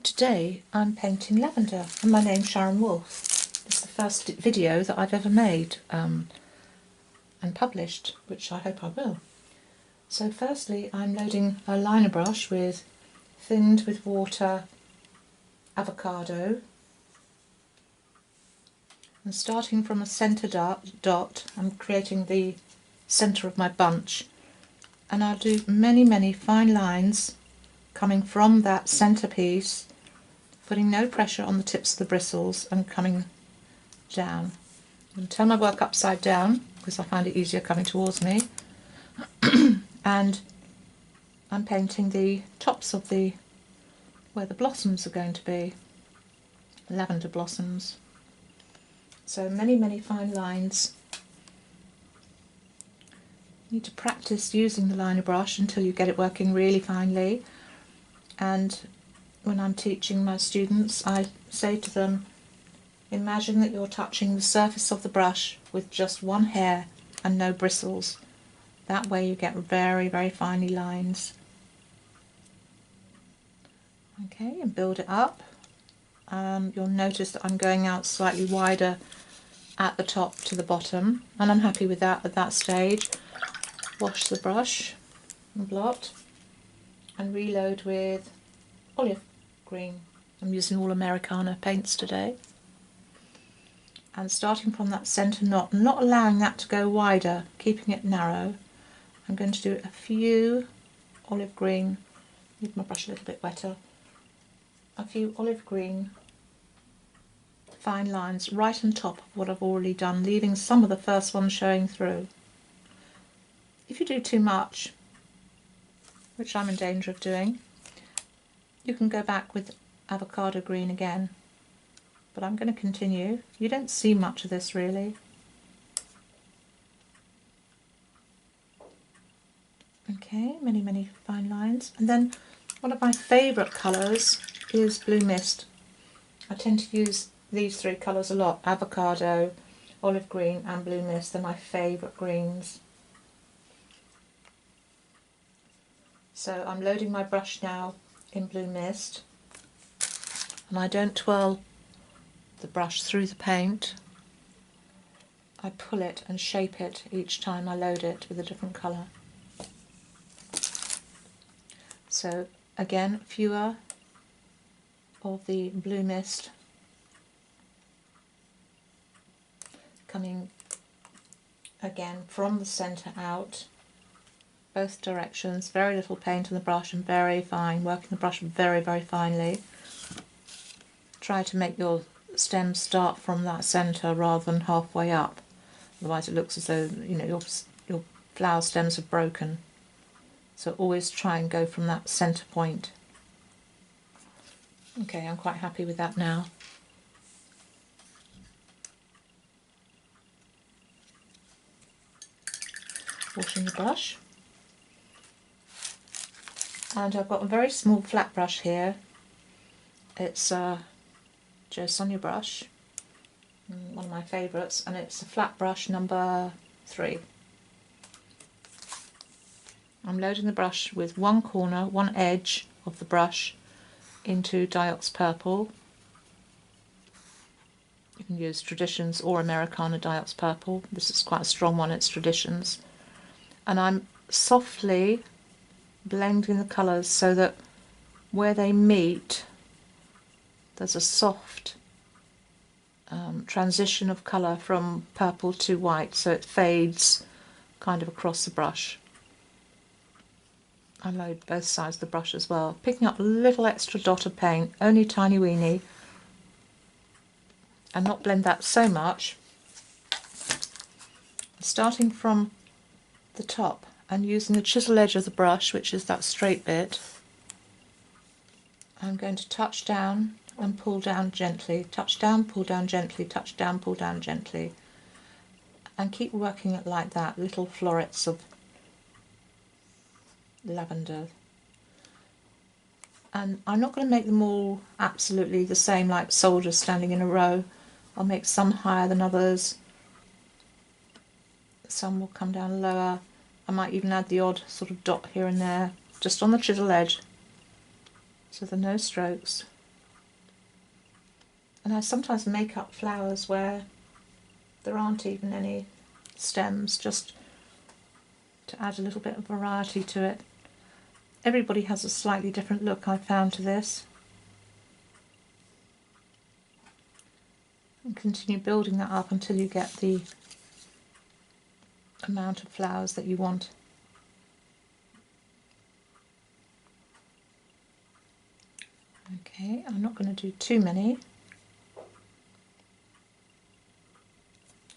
Today I'm painting lavender and my name's Sharon Wolfe. It's the first video that I've ever made and published, which I hope I will. So firstly I'm loading a liner brush with thinned with water avocado, and starting from a centre dot I'm creating the centre of my bunch, and I'll do many fine lines coming from that centrepiece, putting no pressure on the tips of the bristles and coming down. I'm going to turn my work upside down because I find it easier coming towards me. And I'm painting the tops of where the blossoms are going to be, lavender blossoms. So many fine lines. You need to practice using the liner brush until you get it working really finely. And when I'm teaching my students, I say to them, imagine that you're touching the surface of the brush with just one hair and no bristles. That way you get very finely lines. Okay, and build it up. You'll notice that I'm going out slightly wider at the top to the bottom, and I'm happy with that at that stage. Wash the brush and blot and reload with olive green. I'm using all Americana paints today. And starting from that centre knot, not allowing that to go wider, keeping it narrow, I'm going to do a few olive green, need my brush a little bit wetter, a few olive green fine lines right on top of what I've already done, leaving some of the first one showing through. If you do too much, which I'm in danger of doing, you can go back with avocado green again, but I'm going to continue. You don't see much of this really. Okay, many fine lines. And then one of my favourite colours is Blue Mist. I tend to use these three colours a lot: avocado, olive green and Blue Mist. They're my favourite greens. So I'm loading my brush now in Blue Mist, and I don't twirl the brush through the paint. I pull it and shape it each time I load it with a different colour. So again, fewer of the Blue Mist coming again from the centre out, both directions, very little paint on the brush and very fine, working the brush very your Try to make your stems start from that centre rather than halfway up, otherwise it looks as though your flower stems are broken. So always try and go from that centre point. Okay, I'm quite happy with that now. Washing the brush. And I've got a very small flat brush here. It's a Jo Sonja brush, one of my favourites, and it's a flat brush number 3. I'm loading the brush with one corner, one edge of the brush into Diox Purple. You can use Traditions or Americana Diox Purple. This is quite a strong one, it's Traditions. And I'm softly blending the colours so that where they meet there's a soft transition of colour from purple to white, so it fades kind of across the brush. I load both sides of the brush as well, picking up a little extra dot of paint, only tiny weeny, and not blend that so much. Starting from the top and using the chisel edge of the brush, which is that straight bit, I'm going to touch down and pull down gently, touch down, pull down gently, touch down, pull down gently, and keep working it like that, little florets of lavender. And I'm not going to make them all absolutely the same like soldiers standing in a row. I'll make some higher than others, some will come down lower. I might even add the odd sort of dot here and there, just on the chisel edge, so there are no strokes. And I sometimes make up flowers where there aren't even any stems, just to add a little bit of variety to it. Everybody has a slightly different look, I've found, to this. And continue building that up until you get the amount of flowers that you want. Okay, I'm not going to do too many.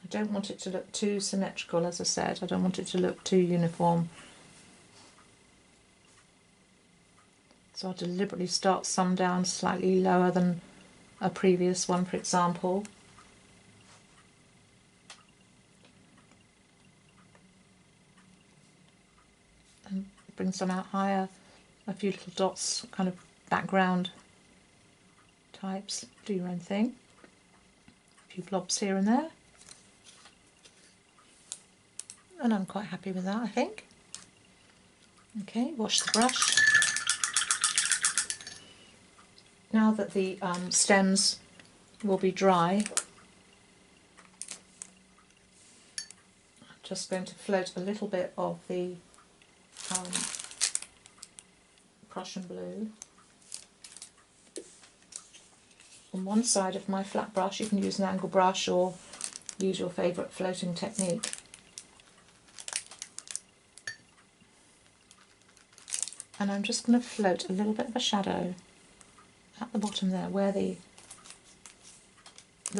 I don't want it to look too symmetrical, as I said. I don't want it to look too uniform. So I'll deliberately start some down slightly lower than a previous one, for example. And bring some out higher, a few little dots, kind of background types. Do your own thing. A few blobs here and there. And I'm quite happy with that, I think. Okay, wash the brush. Now that the stems will be dry, I'm just going to float a little bit of the Prussian blue on one side of my flat brush. You can use an angle brush or use your favourite floating technique. And I'm just going to float a little bit of a shadow at the bottom there, where the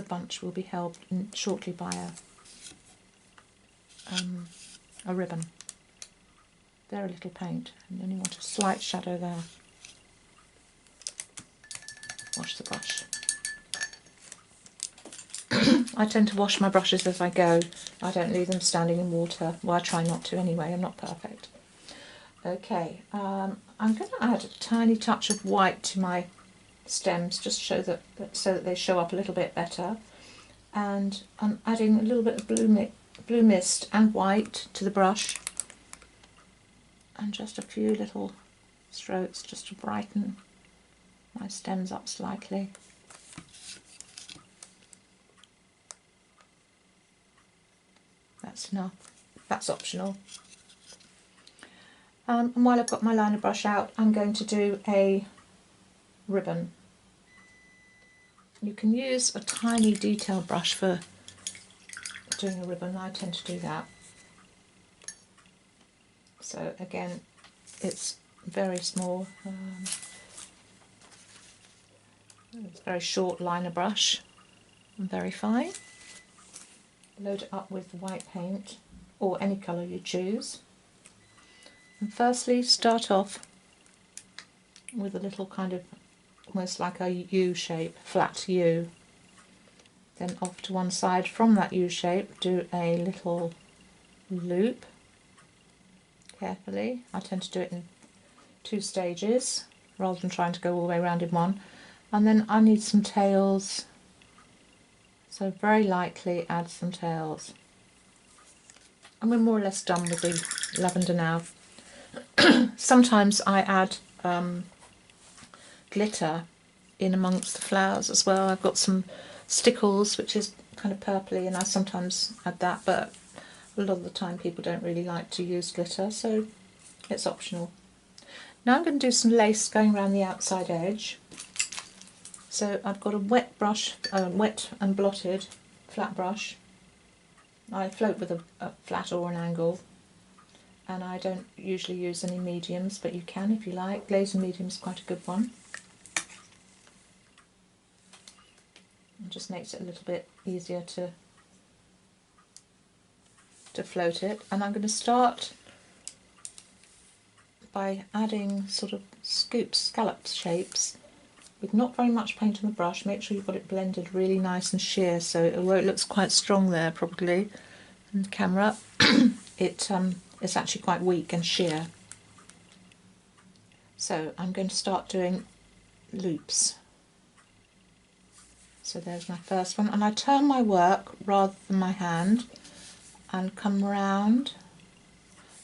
bunch will be held shortly by a ribbon. Very little paint, and then you want a slight shadow there. Wash the brush. I tend to wash my brushes as I go. I don't leave them standing in water. Well, I try not to anyway, I'm not perfect. Okay, I'm going to add a tiny touch of white to my stems, just so that they show up a little bit better. And I'm adding a little bit of blue mist and white to the brush, and just a few little strokes just to brighten my stems up slightly. That's enough. That's optional. And while I've got my liner brush out, I'm going to do a ribbon. You can use a tiny detail brush for doing a ribbon. I tend to do that. So again, it's very small. It's a very short liner brush and very fine. Load it up with white paint or any colour you choose. And firstly, start off with a little kind of almost like a U shape, flat U. Then off to one side from that U shape, do a little loop carefully. I tend to do it in 2 stages rather than trying to go all the way around in one. And then I need some tails, so very lightly add some tails. And we're more or less done with the lavender now. Sometimes I add glitter in amongst the flowers as well. I've got some stickles which is kind of purpley, and I sometimes add that, but a lot of the time people don't really like to use glitter, so it's optional. Now I'm going to do some lace going around the outside edge. So I've got a wet brush, wet and blotted flat brush. I float with a flat or an angle, and I don't usually use any mediums, but you can if you like. Glaze medium is quite a good one. It just makes it a little bit easier to float it. And I'm going to start by adding sort of scallop shapes with not very much paint on the brush. Make sure you've got it blended really nice and sheer, so although it looks quite strong there probably in the camera, it's actually quite weak and sheer. So I'm going to start doing loops. So there's my first one, and I turn my work rather than my hand and come round.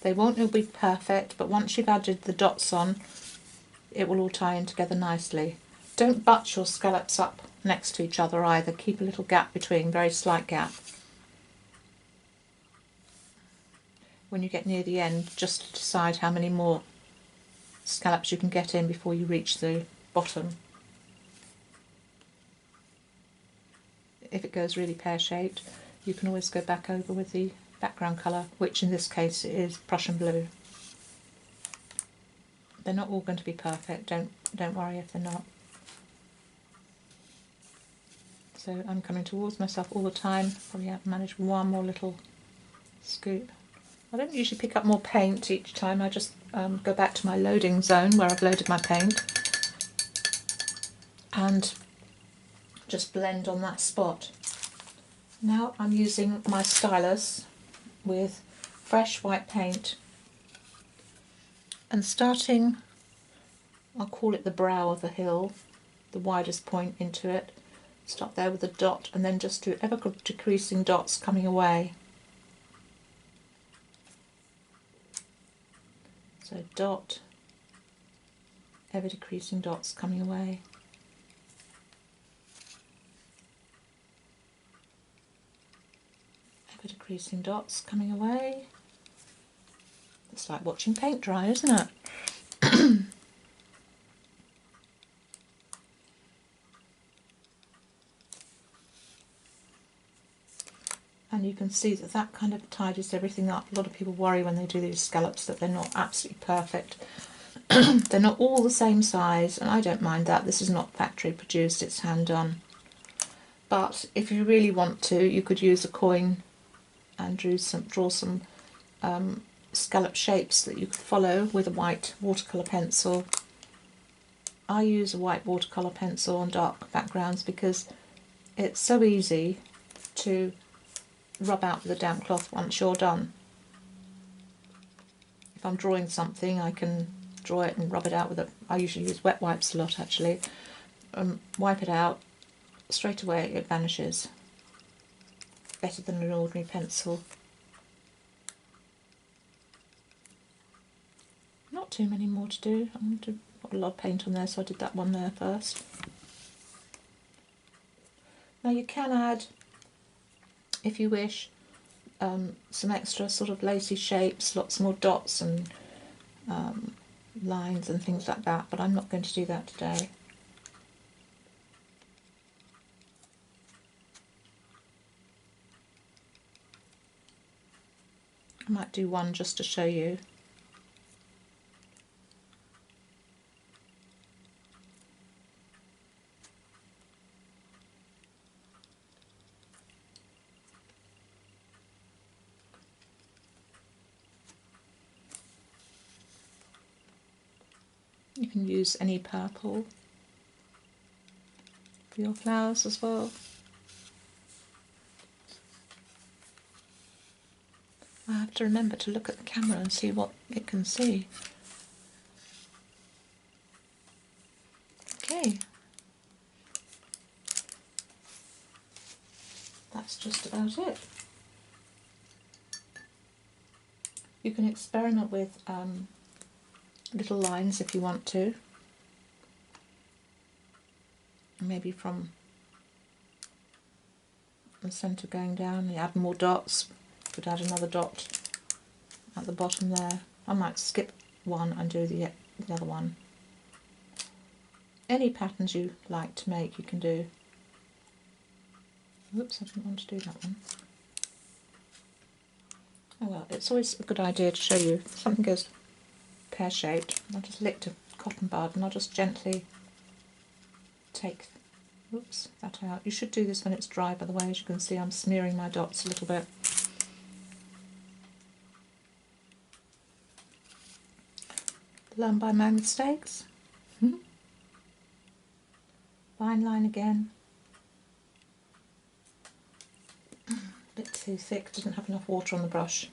They won't all be perfect, but once you've added the dots on, it will all tie in together nicely. don't butt your scallops up next to each other either. Keep a little gap between, very slight gap. When you get near the end, just decide how many more scallops you can get in before you reach the bottom. If it goes really pear-shaped, you can always go back over with the background colour, which in this case is Prussian blue. They're not all going to be perfect, don't worry if they're not. So I'm coming towards myself all the time. Probably have to manage one more little scoop. I don't usually pick up more paint each time, I just go back to my loading zone where I've loaded my paint and just blend on that spot. Now I'm using my stylus with fresh white paint and starting, I'll call it the brow of the hill, the widest point into it. Start there with a dot and then just do ever decreasing dots coming away. So dot, ever decreasing dots coming away. Ever decreasing dots coming away. It's like watching paint dry, isn't it? And you can see that that kind of tidies everything up. A lot of people worry when they do these scallops that they're not absolutely perfect. They're not all the same size, and I don't mind that. This is not factory produced, it's hand done. But if you really want to, you could use a coin and draw some scallop shapes that you could follow with a white watercolour pencil. I use a white watercolour pencil on dark backgrounds because it's so easy to rub out with a damp cloth once you're done. If I'm drawing something, I can draw it and rub it out with I usually use wet wipes a lot actually. Wipe it out, straight away it vanishes. Better than an ordinary pencil. Not too many more to do. I'm going to put a lot of paint on there, so I did that one there first. Now you can add, if you wish, some extra sort of lacy shapes, lots more dots and lines and things like that, but I'm not going to do that today. I might do one just to show you. You can use any purple for your flowers as well. I have to remember to look at the camera and see what it can see. Okay, that's just about it. You can experiment with little lines if you want to, maybe from the centre going down. You add more dots, could add another dot at the bottom there. I might skip one and do the other one. Any patterns you like to make you can do. Oops, I didn't want to do that one. Oh well, it's always a good idea to show you if something goes pear-shaped. I'll just lick a cotton bud and I'll just gently take that out. You should do this when it's dry, by the way. As you can see, I'm smearing my dots a little bit. Learn by my mistakes. Fine line again. A bit too thick, didn't have enough water on the brush.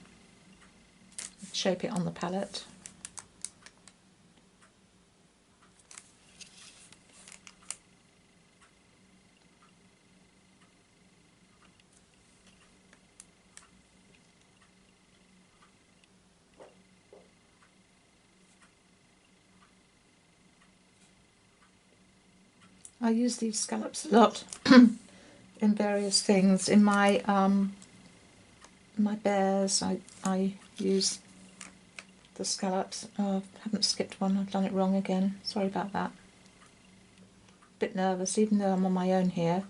Shape it on the palette. I use these scallops a lot in various things. In my my bears, I use the scallops. Oh, I haven't skipped one, I've done it wrong again. Sorry about that. Bit nervous, even though I'm on my own here.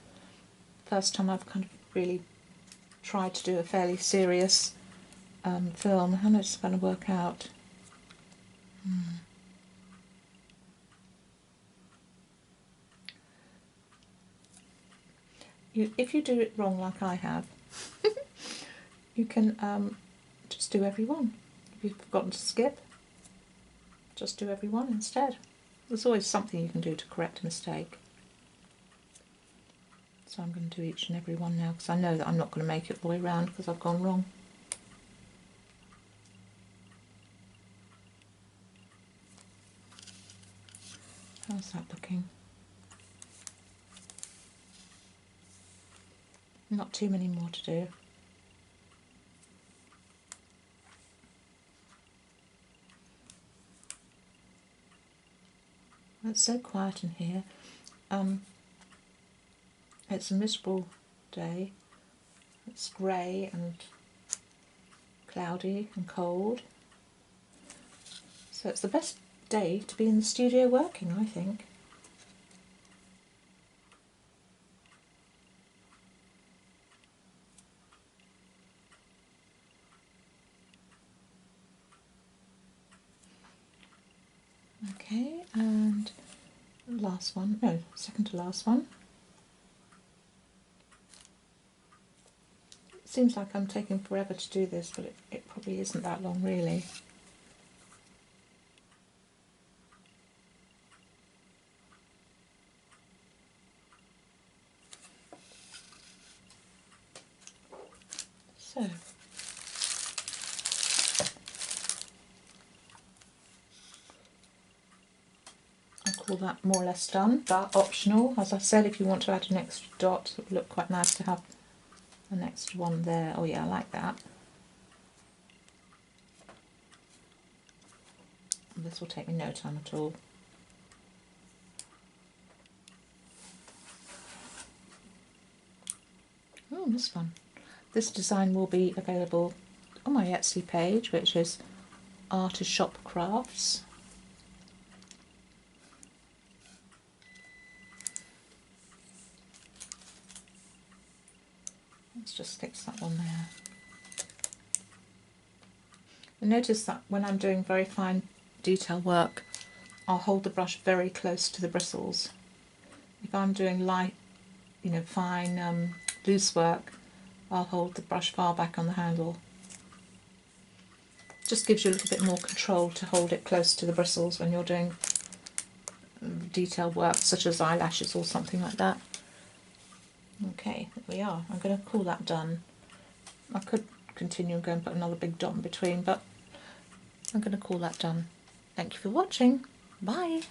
First time I've kind of really tried to do a fairly serious film. How much it's going to work out? If you do it wrong like I have, you can just do every one. If you've forgotten to skip, just do every one instead. There's always something you can do to correct a mistake. So I'm going to do each and every one now, because I know that I'm not going to make it all the way around because I've gone wrong. How's that looking? Not too many more to do. It's so quiet in here. It's a miserable day. It's grey and cloudy and cold. So it's the best day to be in the studio working, I think. Okay, and last one, no, second to last one. It seems like I'm taking forever to do this, but it probably isn't that long really. So, I'll call that more or less done, but optional. As I said, if you want to add an extra dot, it would look quite nice to have an extra one there. Oh yeah, I like that. This will take me no time at all. Oh, this one. This design will be available on my Etsy page, which is Art is Shop Crafts. Let's just fix that one there. And notice that when I'm doing very fine detail work, I'll hold the brush very close to the bristles. If I'm doing light, fine, loose work, I'll hold the brush far back on the handle. Just gives you a little bit more control to hold it close to the bristles when you're doing detailed work, such as eyelashes or something like that. Okay, there we are. I'm going to call that done. I could continue and go and put another big dot in between, but I'm going to call that done. Thank you for watching. Bye.